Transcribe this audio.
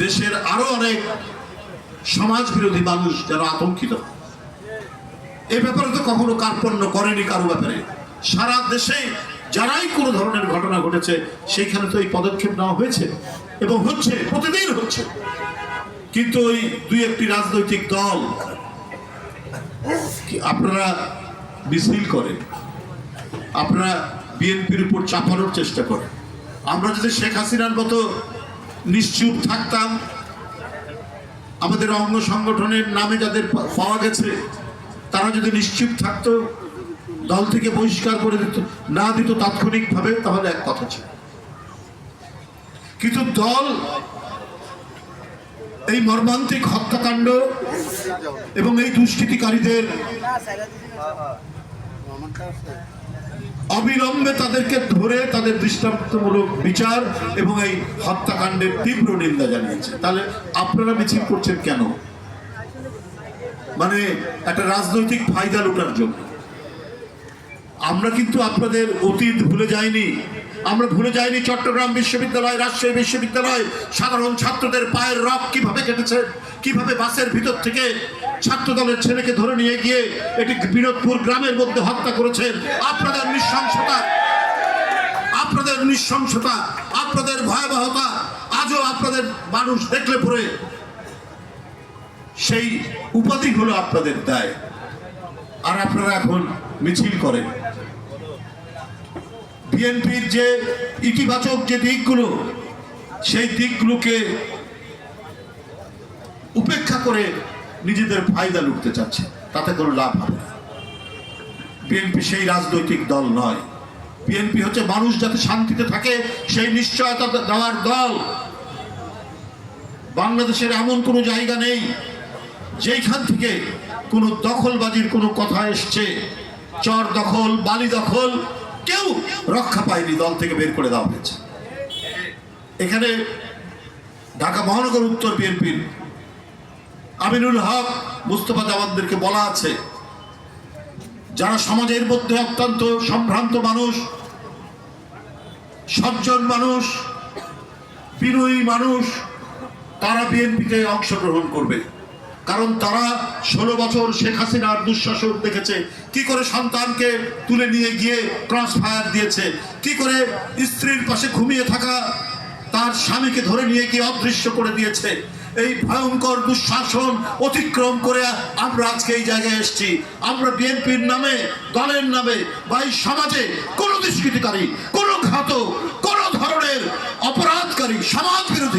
দেশের আরো অনেক সমাজ বিরোধী মানুষ যারা আতঙ্কিত। এ ব্যাপারে তো কখনো কার্পণ্য করেনি কারো ব্যাপারে। সারা দেশে যারাই কোনো ধরনের ঘটনা ঘটেছে সেইখানে তো এই পদক্ষেপ নেওয়া হয়েছে এবং হচ্ছে, প্রতিদিন হচ্ছে। কিন্তু ওই দুই একটি রাজনৈতিক দল আপনারা মিছিল করেন, আপনারা বিএনপির উপর চাপানোর চেষ্টা করেন। আমরা যদি শেখ হাসিনার মতো নিশ্চুপ থাকতাম, আমাদের অঙ্গ সংগঠনের নামে যাদের পাওয়া গেছে তারা যদি নিশ্চুপ থাকতো, দল থেকে বহিষ্কার করে দিত না দিত তাৎক্ষণিকভাবে, তাহলে এক কথা ছিল। কিন্তু দল এই মর্মান্তিক হত্যাকাণ্ড এবং এই দুষ্কৃতিকারীদের অবিলম্বে তাদেরকে ধরে তাদের দৃষ্টান্তমূলক বিচার এবং এই হত্যাকাণ্ডের তীব্র নিন্দা জানিয়েছে। তাহলে আপনারা মিছিল করছেন কেন? মানে একটা রাজনৈতিক ফায়দা লুটার জন্য। আমরা কিন্তু আপনাদের অতীত ভুলে যাইনি। আমরা ভুলে যাইনি চট্টগ্রাম বিশ্ববিদ্যালয়, রাজশাহী বিশ্ববিদ্যালয় সাধারণ ছাত্রদের পায়ের রক কিভাবে কেটেছে, কিভাবে বাসের ভিতর থেকে ছাত্র দলের ছেলেকে ধরে নিয়ে গিয়ে এটি বিনোদপুর গ্রামের মধ্যে হত্যা করেছেন। আপনাদের নৃশংসতা, আপনাদের নৃশংসতা, আপনাদের ভয়াবহতা আজও আপনাদের মানুষ দেখলে পরে সেই উপাধি হলো আপনাদের দায়। আর আপনারা এখন মিছিল করেন। বিএনপির যে ইতিবাচক যে দিকগুলো, সেই দিকগুলোকে উপেক্ষা করে নিজেদের ফায়দা লুটতে চাচ্ছে, তাতে কোনো লাভ হবে না। বিএনপি সেই রাজনৈতিক দল নয়। বিএনপি হচ্ছে মানুষ যাতে শান্তিতে থাকে সেই নিশ্চয়তা দেওয়ার দল। বাংলাদেশের এমন কোনো জায়গা নেই যেখান থেকে কোনো দখলবাজির কোনো কথা এসছে। চর দখল, বালি দখল কেউ রক্ষা পায়নি, দল থেকে বের করে দেওয়া হয়েছে। এখানে ঢাকা মহানগর উত্তর বিএনপির আমিনুল হক, মুস্তফা জামানদেরকে বলা আছে, যারা সমাজের মধ্যে অত্যন্ত সম্ভ্রান্ত মানুষ, সজ্জন মানুষ, বিনয়ী মানুষ, তারা বিএনপিতে অংশগ্রহণ করবে। কারণ তারা 16 বছর শেখ হাসিনার দুঃশাসন দেখেছে, কি করে সন্তানকে তুলে নিয়ে গিয়ে ক্রস ফায়ার দিয়েছে, কি করে স্ত্রীর পাশে ঘুমিয়ে থাকা তার স্বামীকে ধরে নিয়ে গিয়ে অদৃশ্য করে দিয়েছে। এই ভয়ঙ্কর দুঃশাসন অতিক্রম করে আমরা আজকে এই জায়গায় এসেছি। আমরা বিএনপির নামে, দলের নামে বা এই সমাজে কোনো দুষ্কৃতিকারী, কোনো ঘাতক, কোনো ধরনের অপরাধকারী, সমাজ বিরোধী